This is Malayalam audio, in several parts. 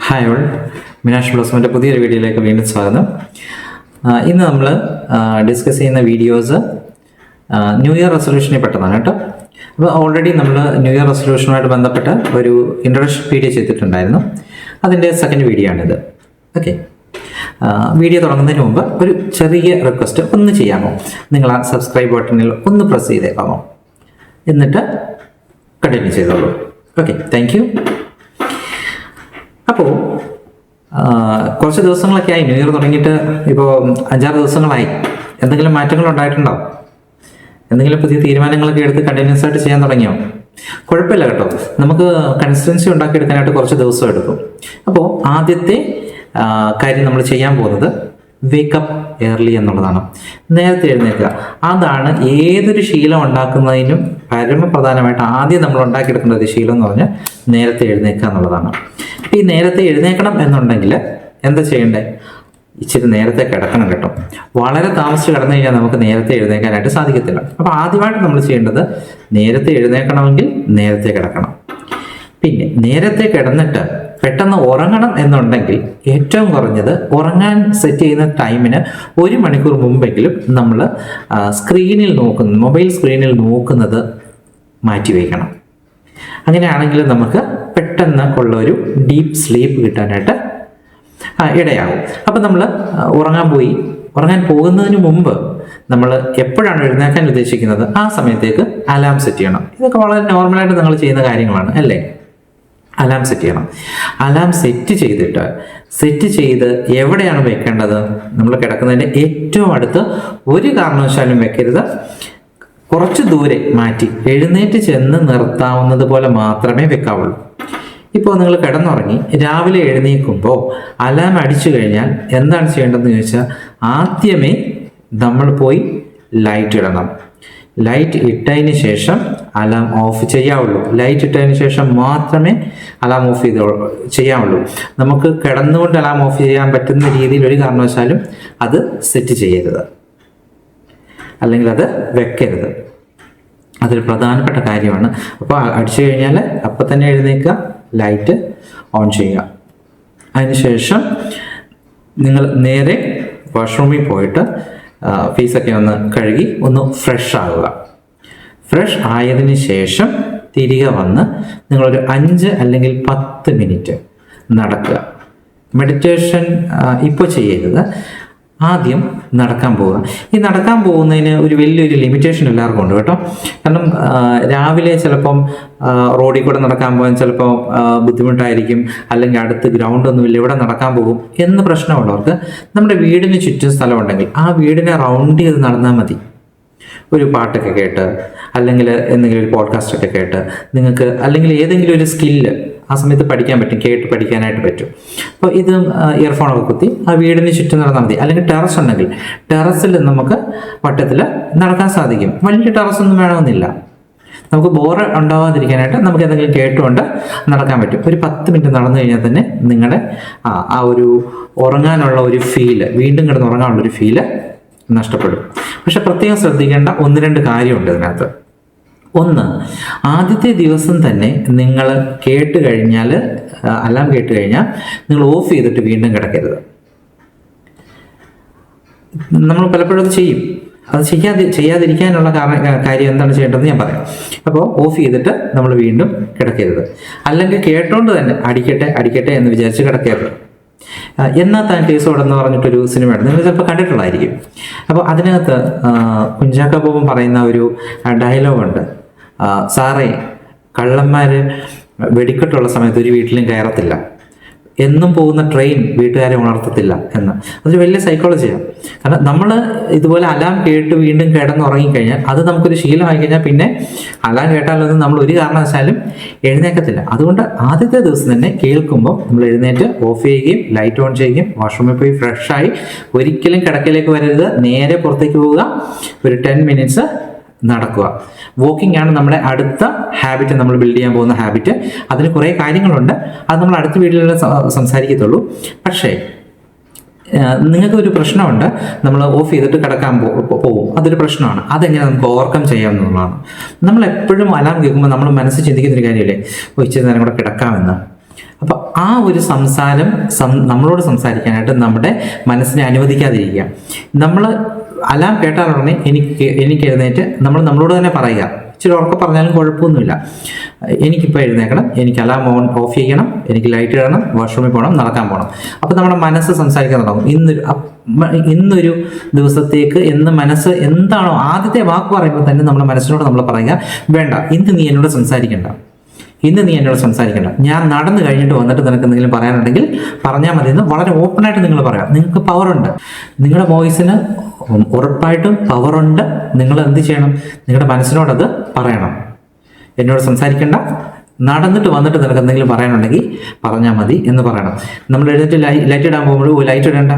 ഹായ് ഓൾ, മിനാഷ് ബ്ലോസമിൻ്റെ പുതിയൊരു വീഡിയോയിലേക്ക് വീണ്ടും സ്വാഗതം. ഇന്ന് നമ്മൾ ഡിസ്കസ് ചെയ്യുന്ന വീഡിയോസ് ന്യൂ ഇയർ റെസൊല്യൂഷനെ പെട്ടതാണ് കേട്ടോ. അപ്പോൾ ഓൾറെഡി നമ്മൾ ന്യൂ ഇയർ റെസൊല്യൂഷനുമായിട്ട് ബന്ധപ്പെട്ട ഒരു ഇൻട്രൊഡക്ഷൻ വീഡിയോ ചെയ്തിട്ടുണ്ടായിരുന്നു. അതിൻ്റെ സെക്കൻഡ് വീഡിയോ ആണിത്. ഓക്കെ, വീഡിയോ തുടങ്ങുന്നതിന് മുമ്പ് ഒരു ചെറിയ റിക്വസ്റ്റ് ഒന്ന് ചെയ്യാമോ? നിങ്ങൾ ആ സബ്സ്ക്രൈബ് ബട്ടണിൽ ഒന്ന് പ്രസ് ചെയ്തേക്കാമോ? എന്നിട്ട് കണ്ടിന്യൂ ചെയ്തോളൂ. Okay, thank you. അപ്പോൾ കുറച്ച് ദിവസങ്ങളൊക്കെ ആയി, ന്യൂ ഇയർ തുടങ്ങിയിട്ട് ഇപ്പോൾ 5-6 ദിവസങ്ങളായി. എന്തെങ്കിലും മാറ്റങ്ങൾ ഉണ്ടായിട്ടുണ്ടോ? എന്തെങ്കിലും പുതിയ തീരുമാനങ്ങളൊക്കെ എടുത്ത് കണ്ടിന്യൂസ് ആയിട്ട് ചെയ്യാൻ തുടങ്ങിയോ? കുഴപ്പമില്ല കേട്ടോ, നമുക്ക് കൺസിസ്റ്റൻസി ഉണ്ടാക്കിയെടുക്കാനായിട്ട് കുറച്ച് ദിവസം എടുക്കും. അപ്പോൾ ആദ്യത്തെ കാര്യം നമ്മൾ ചെയ്യാൻ പോകുന്നത് വേക്കപ്പ് ഏർലി എന്നുള്ളതാണ്. നേരത്തെ എഴുന്നേൽക്കുക. അതാണ് ഏതൊരു ശീലം ഉണ്ടാക്കുന്നതിനും പരമപ്രധാനമായിട്ട് ആദ്യം നമ്മൾ ഉണ്ടാക്കിയെടുക്കേണ്ട ഒരു ശീലം എന്ന് പറഞ്ഞാൽ നേരത്തെ എഴുന്നേൽക്കുക എന്നുള്ളതാണ്. ഈ നേരത്തെ എഴുന്നേൽക്കണം എന്നുണ്ടെങ്കിൽ എന്താ ചെയ്യേണ്ടത്? ഇച്ചിരി നേരത്തെ കിടക്കണം കേട്ടോ. വളരെ താമസിച്ച് കിടന്നു കഴിഞ്ഞാൽ നമുക്ക് നേരത്തെ എഴുന്നേൽക്കാനായിട്ട് സാധിക്കത്തില്ല. അപ്പോൾ ആദ്യമായിട്ട് നമ്മൾ ചെയ്യേണ്ടത് നേരത്തെ എഴുന്നേൽക്കണമെങ്കിൽ നേരത്തെ കിടക്കണം. പിന്നെ നേരത്തെ കിടന്നിട്ട് പെട്ടെന്ന് ഉറങ്ങണം എന്നുണ്ടെങ്കിൽ ഏറ്റവും കുറഞ്ഞത് ഉറങ്ങാൻ സെറ്റ് ചെയ്യുന്ന ടൈമിന് 1 മണിക്കൂർ മുമ്പെങ്കിലും നമ്മൾ മൊബൈൽ സ്ക്രീനിൽ നോക്കുന്നത് മാറ്റിവെക്കണം. അങ്ങനെയാണെങ്കിൽ നമുക്ക് പെട്ടെന്ന് ഉള്ള ഒരു ഡീപ്പ് സ്ലീപ്പ് കിട്ടാനായിട്ട് ഇടയാകും. അപ്പം നമ്മൾ ഉറങ്ങാൻ പോകുന്നതിന് മുമ്പ് നമ്മൾ എപ്പോഴാണ് എഴുന്നേൽക്കാൻ ഉദ്ദേശിക്കുന്നത് ആ സമയത്തേക്ക് അലാം സെറ്റ് ചെയ്യണം. ഇതൊക്കെ വളരെ നോർമലായിട്ട് നിങ്ങൾ ചെയ്യുന്ന കാര്യങ്ങളാണ് അല്ലേ? അലാം സെറ്റ് ചെയ്യണം. അലാം സെറ്റ് ചെയ്ത് എവിടെയാണ് വെക്കേണ്ടത്? നമ്മൾ കിടക്കുന്നതിൻ്റെ ഏറ്റവും അടുത്ത് ഒരു കാരണവശാലും വെക്കരുത്. കുറച്ച് ദൂരെ മാറ്റി എഴുന്നേറ്റ് ചെന്ന് നിർത്താവുന്നത് പോലെ മാത്രമേ വെക്കാവുള്ളൂ. ഇപ്പോൾ നിങ്ങൾ കിടന്നുറങ്ങി രാവിലെ എഴുന്നേൽക്കുമ്പോൾ അലാം അടിച്ചു കഴിഞ്ഞാൽ എന്താണ് ചെയ്യേണ്ടതെന്ന് ചോദിച്ചാൽ, ആദ്യമേ നമ്മൾ പോയി ലൈറ്റ് ഇടണം. ലൈറ്റ് ഇട്ടതിന് ശേഷം അലാം ഓഫ് ചെയ്യാവുള്ളൂ. ലൈറ്റ് ഇട്ടതിന് ശേഷം മാത്രമേ അലാം ഓഫ് ചെയ്യാവുള്ളൂ. നമുക്ക് കിടന്നുകൊണ്ട് അലാം ഓഫ് ചെയ്യാൻ പറ്റുന്ന രീതിയിൽ ഒരു കാരണവശാലും അത് സെറ്റ് ചെയ്യരുത്, അല്ലെങ്കിൽ അത് വെക്കരുത്. അതൊരു പ്രധാനപ്പെട്ട കാര്യമാണ്. അപ്പോൾ അടിച്ചു കഴിഞ്ഞാൽ അപ്പം തന്നെ എഴുന്നേൽക്കുക, ലൈറ്റ് ഓൺ ചെയ്യുക. അതിനുശേഷം നിങ്ങൾ നേരെ വാഷ്റൂമിൽ പോയിട്ട് ഫേസൊക്കെ ഒന്ന് കഴുകി ഒന്ന് ഫ്രഷ് ആവുക. ഫ്രഷ് ആയതിന് ശേഷം തിരികെ വന്ന് നിങ്ങളൊരു 5 അല്ലെങ്കിൽ 10 മിനിറ്റ് നടക്കുക. മെഡിറ്റേഷൻ ഇപ്പോൾ ചെയ്യരുത്, ആദ്യം നടക്കാൻ പോവുക. ഈ നടക്കാൻ പോകുന്നതിന് ഒരു വലിയൊരു ലിമിറ്റേഷൻ എല്ലാവർക്കും ഉണ്ട് കേട്ടോ. കാരണം രാവിലെ ചിലപ്പം റോഡിൽ കൂടെ നടക്കാൻ പോകാൻ ചിലപ്പോൾ ബുദ്ധിമുട്ടായിരിക്കും, അല്ലെങ്കിൽ അടുത്ത് ഗ്രൗണ്ടൊന്നുമില്ല, ഇവിടെ നടക്കാൻ പോകും എന്ന് പ്രശ്നമുള്ളവർക്ക് നമ്മുടെ വീടിന് ചുറ്റും സ്ഥലമുണ്ടെങ്കിൽ ആ വീടിനെ റൗണ്ട് ചെയ്ത് നടന്നാൽ മതി. ഒരു പാട്ടൊക്കെ കേട്ട്, അല്ലെങ്കിൽ എന്തെങ്കിലും ഒരു പോഡ്കാസ്റ്റൊക്കെ കേട്ട് നിങ്ങൾക്ക്, അല്ലെങ്കിൽ ഏതെങ്കിലും ഒരു സ്കില്ല് ആ സമയത്ത് പഠിക്കാൻ പറ്റും, കേട്ട് പഠിക്കാനായിട്ട് പറ്റും. അപ്പോൾ ഇത് ഇയർഫോണൊക്കെ കുത്തി ആ വീടിന് ചുറ്റും നടന്നാൽ മതി. അല്ലെങ്കിൽ ടെറസ് ഉണ്ടെങ്കിൽ ടെറസിൽ നമുക്ക് വട്ടത്തിൽ നടക്കാൻ സാധിക്കും. വലിയ ടെറസൊന്നും വേണമെന്നില്ല. നമുക്ക് ബോറ് ഉണ്ടാവാതിരിക്കാനായിട്ട് നമുക്ക് എന്തെങ്കിലും കേട്ടുകൊണ്ട് നടക്കാൻ പറ്റും. ഒരു 10 മിനിറ്റ് നടന്നു കഴിഞ്ഞാൽ തന്നെ നിങ്ങളുടെ ആ ഒരു ഉറങ്ങാനുള്ള ഒരു ഫീല്, വീണ്ടും കിടന്ന് ഉറങ്ങാനുള്ള ഒരു ഫീല് നഷ്ടപ്പെടും. പക്ഷെ പ്രത്യേകം ശ്രദ്ധിക്കേണ്ട 1-2 കാര്യമുണ്ട് ഇതിനകത്ത്. ഒന്ന്, ആദ്യത്തെ ദിവസം തന്നെ നിങ്ങൾ അലാം കേട്ട് കഴിഞ്ഞാൽ നിങ്ങൾ ഓഫ് ചെയ്തിട്ട് വീണ്ടും കിടക്കരുത്. നമ്മൾ പലപ്പോഴും അത് ചെയ്യും. അത് ചെയ്യാതിരിക്കാനുള്ള കാര്യം എന്താണ് ചെയ്യേണ്ടതെന്ന് ഞാൻ പറയാം. അപ്പോൾ ഓഫ് ചെയ്തിട്ട് നമ്മൾ വീണ്ടും കിടക്കരുത്. അല്ലെങ്കിൽ കേട്ടോണ്ട് തന്നെ അടിക്കട്ടെ എന്ന് വിചാരിച്ച് കിടക്കരുത്. എന്നാ താൻ കേസോടെന്ന് പറഞ്ഞിട്ടൊരു സിനിമയുണ്ട്, നിങ്ങൾ ചിലപ്പോൾ കണ്ടിട്ടുള്ളതായിരിക്കും. അപ്പോൾ അതിനകത്ത് കുഞ്ചാക്കോ ബോബൻ പറയുന്ന ഒരു ഡയലോഗുണ്ട്, സാറേ കള്ളന്മാർ വെടിക്കെട്ടുള്ള സമയത്ത് ഒരു വീട്ടിലും കയറത്തില്ല, എന്നും പോകുന്ന ട്രെയിൻ വീട്ടുകാരെ ഉണർത്തത്തില്ല എന്ന്. അതൊരു വലിയ സൈക്കോളജിയാണ്. കാരണം നമ്മൾ ഇതുപോലെ അലാം കേട്ട് വീണ്ടും കിടന്നുറങ്ങിക്കഴിഞ്ഞാൽ അത് നമുക്കൊരു ശീലമായി കഴിഞ്ഞാൽ പിന്നെ അലാം കേട്ടാലൊന്നും നമ്മൾ ഒരു കാരണവശാലും എഴുന്നേക്കത്തില്ല. അതുകൊണ്ട് ആദ്യത്തെ ദിവസം തന്നെ കേൾക്കുമ്പോൾ നമ്മൾ എഴുന്നേറ്റ് ഓഫ് ചെയ്യുകയും ലൈറ്റ് ഓൺ ചെയ്യുകയും വാഷ്റൂമിൽ പോയി ഫ്രഷായി ഒരിക്കലും കിടക്കയിലേക്ക് വരരുത്. നേരെ പുറത്തേക്ക് പോവുക, ഒരു 10 മിനിറ്റ്സ് നടക്കുക. വോക്കിംഗ് ആണ് നമ്മുടെ അടുത്ത ഹാബിറ്റ്, നമ്മൾ ബിൽഡ് ചെയ്യാൻ പോകുന്ന ഹാബിറ്റ്. അതിന് കുറേ കാര്യങ്ങളുണ്ട്, അത് നമ്മൾ അടുത്ത വീഡിയോയിൽ സംസാരിക്കത്തുള്ളൂ. പക്ഷേ നിങ്ങൾക്ക് ഒരു പ്രശ്നമുണ്ട്, നമ്മൾ ഓഫ് ചെയ്തിട്ട് കിടക്കാൻ പോകും, അതൊരു പ്രശ്നമാണ്. അതെങ്ങനെ നമുക്ക് ഓവർകം ചെയ്യാവുന്നതാണ്. നമ്മൾ എപ്പോഴും അലാം കേൾക്കുമ്പോൾ നമ്മൾ മനസ്സിൽ ചിന്തിക്കുന്നൊരു കാര്യമില്ലേ, ഇച്ചിരി നേരം കൂടെ കിടക്കാമെന്ന്. അപ്പോൾ ആ ഒരു സംസാരം നമ്മളോട് സംസാരിക്കാനായിട്ട് നമ്മുടെ മനസ്സിനെ അനുവദിക്കാതിരിക്കുക. നമ്മൾ അലാം കേട്ടാലുടനെ എനിക്ക് എഴുന്നേറ്റ് നമ്മളോട് തന്നെ പറയുക. ഇച്ചിരി ഉറക്കെ പറഞ്ഞാലും കുഴപ്പമൊന്നുമില്ല. എനിക്കിപ്പോൾ എഴുന്നേക്കണം, എനിക്ക് അലാം ഓഫ് ചെയ്യണം, എനിക്ക് ലൈറ്റ് ഇടണം, വാഷ്റൂമിൽ പോകണം, നടക്കാൻ പോകണം. അപ്പോൾ നമ്മുടെ മനസ്സ് സംസാരിക്കാൻ തുടങ്ങും. ഇന്നൊരു ദിവസത്തേക്ക് മനസ്സ് എന്താണോ ആദ്യത്തെ വാക്ക് പറയുമ്പോൾ തന്നെ നമ്മുടെ മനസ്സിനോട് നമ്മൾ പറയുക, വേണ്ട, ഇന്ന് നീ എന്നോട് സംസാരിക്കണ്ട, ഞാൻ നടന്നു കഴിഞ്ഞിട്ട് വന്നിട്ട് നിനക്ക് എന്തെങ്കിലും പറയാനുണ്ടെങ്കിൽ പറഞ്ഞാൽ മതി എന്ന് വളരെ ഓപ്പണായിട്ട് നിങ്ങൾ പറയാം. നിങ്ങൾക്ക് പവറുണ്ട്, നിങ്ങളുടെ വോയിസിന് ഉറപ്പായിട്ടും പവറുണ്ട്. നിങ്ങൾ എന്ത് ചെയ്യണം? നിങ്ങളുടെ മനസ്സിനോടത് പറയണം. എന്നോട് സംസാരിക്കണ്ട, നടന്നിട്ട് വന്നിട്ട് നിനക്ക് എന്തെങ്കിലും പറയാനുണ്ടെങ്കിൽ പറഞ്ഞാൽ മതി എന്ന് പറയണം. നമ്മൾ എഴുന്നേറ്റ് ലൈറ്റ് ഇടാൻ പോകുമ്പോൾ ലൈറ്റ് ഇടേണ്ട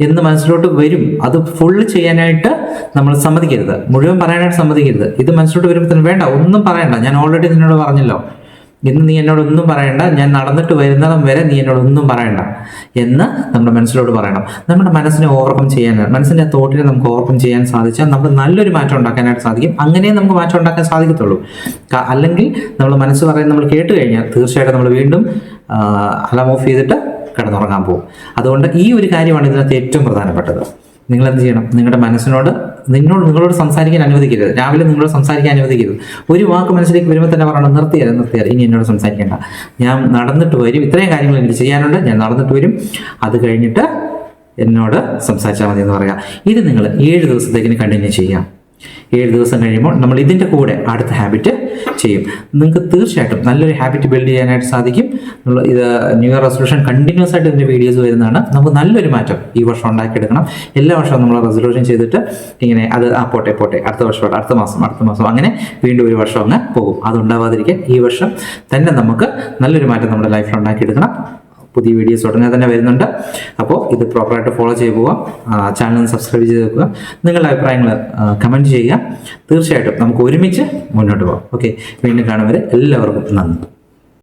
എന്ന് മനസ്സിലോട്ട് വരും. അത് ഫുള്ള് ചെയ്യാനായിട്ട് നമ്മൾ സമ്മതിക്കരുത്, മുഴുവൻ പറയാനായിട്ട് സമ്മതിക്കരുത്. ഇത് മനസ്സിലോട്ട് വരുമ്പോൾ തന്നെ വേണ്ട, ഒന്നും പറയണ്ട, ഞാൻ ഓൾറെഡി നിന്നോട് പറഞ്ഞല്ലോ, ഇന്ന് നീ എന്നോടൊന്നും പറയണ്ട, ഞാൻ നടന്നിട്ട് വരുന്നതും വരെ നീ എന്നോടൊന്നും പറയണ്ട എന്ന് നമ്മുടെ മനസ്സിലോട് പറയണം. നമ്മുടെ മനസ്സിനെ ഓവർകം ചെയ്യാൻ, മനസ്സിൻ്റെ തോട്ടിനെ നമുക്ക് ഓവർകം ചെയ്യാൻ സാധിച്ചാൽ നമുക്ക് നല്ലൊരു മാറ്റം ഉണ്ടാക്കാനായിട്ട് സാധിക്കും. അങ്ങനെ നമുക്ക് മാറ്റം ഉണ്ടാക്കാൻ സാധിക്കത്തുള്ളൂ. അല്ലെങ്കിൽ നമ്മൾ മനസ്സ് പറയുന്നത് നമ്മൾ കേട്ട് കഴിഞ്ഞാൽ തീർച്ചയായിട്ടും നമ്മൾ വീണ്ടും അലാം ഓഫ് ചെയ്തിട്ട് കിടന്നുറങ്ങാൻ പോകും. അതുകൊണ്ട് ഈ ഒരു കാര്യമാണ് ഇതിനകത്ത് ഏറ്റവും പ്രധാനപ്പെട്ടത്. നിങ്ങൾ എന്ത് ചെയ്യണം? നിങ്ങളുടെ മനസ്സിനോട് നിങ്ങളോട് സംസാരിക്കാൻ അനുവദിക്കരുത്. രാവിലെ നിങ്ങളോട് സംസാരിക്കാൻ അനുവദിക്കരുത്. ഒരു വാക്ക് മനസ്സിലേക്ക് വരുമ്പോൾ തന്നെ പറയണം, നിർത്തിയാൽ ഇനി എന്നോട് സംസാരിക്കേണ്ട, ഞാൻ നടന്നിട്ട് വരും, ഇത്രയും കാര്യങ്ങൾ എനിക്ക് ചെയ്യാനുണ്ട്, ഞാൻ നടന്നിട്ട് വരും, അത് കഴിഞ്ഞിട്ട് എന്നോട് സംസാരിച്ചാൽ മതി എന്ന് പറയാം. ഇത് നിങ്ങൾ 7 ദിവസത്തേക്കിന് കണ്ടിന്യൂ ചെയ്യാം. 7 ദിവസം കഴിയുമ്പോൾ നമ്മൾ ഇതിൻ്റെ കൂടെ അടുത്ത ഹാബിറ്റ് ചെയ്യും. നിങ്ങൾക്ക് തീർച്ചയായിട്ടും നല്ലൊരു ഹാബിറ്റ് ബിൽഡ് ചെയ്യാനായിട്ട് സാധിക്കും. ഇത് ന്യൂ ഇയർ റെസൊല്യൂഷൻ കണ്ടിന്യൂസ് ആയിട്ട് ഇതിൻ്റെ വീഡിയോസ് വരുന്നതാണ്. നമുക്ക് നല്ലൊരു മാറ്റം ഈ വർഷം ഉണ്ടാക്കിയെടുക്കണം. എല്ലാ വർഷവും നമ്മൾ റെസൊല്യൂഷൻ ചെയ്തിട്ട് ഇങ്ങനെ അത് പോട്ടെ അടുത്ത വർഷം, അടുത്ത മാസം അങ്ങനെ വീണ്ടും ഒരു വർഷം അങ്ങ് പോകും. അതുണ്ടാവാതിരിക്കാൻ ഈ വർഷം തന്നെ നമുക്ക് നല്ലൊരു മാറ്റം നമ്മുടെ ലൈഫിൽ ഉണ്ടാക്കിയെടുക്കണം. പുതിയ വീഡിയോസ് ഉടനെ തന്നെ വരുന്നുണ്ട്. അപ്പോൾ ഇത് പ്രോപ്പറായിട്ട് ഫോളോ ചെയ്ത് പോവുക. ചാനൽ സബ്സ്ക്രൈബ് ചെയ്ത് വെക്കുക. നിങ്ങളുടെ അഭിപ്രായങ്ങൾ കമൻറ്റ് ചെയ്യുക. തീർച്ചയായിട്ടും നമുക്ക് ഒരുമിച്ച് മുന്നോട്ട് പോകാം. ഓക്കെ, വീണ്ടും കാണും വരെ എല്ലാവർക്കും നന്ദി.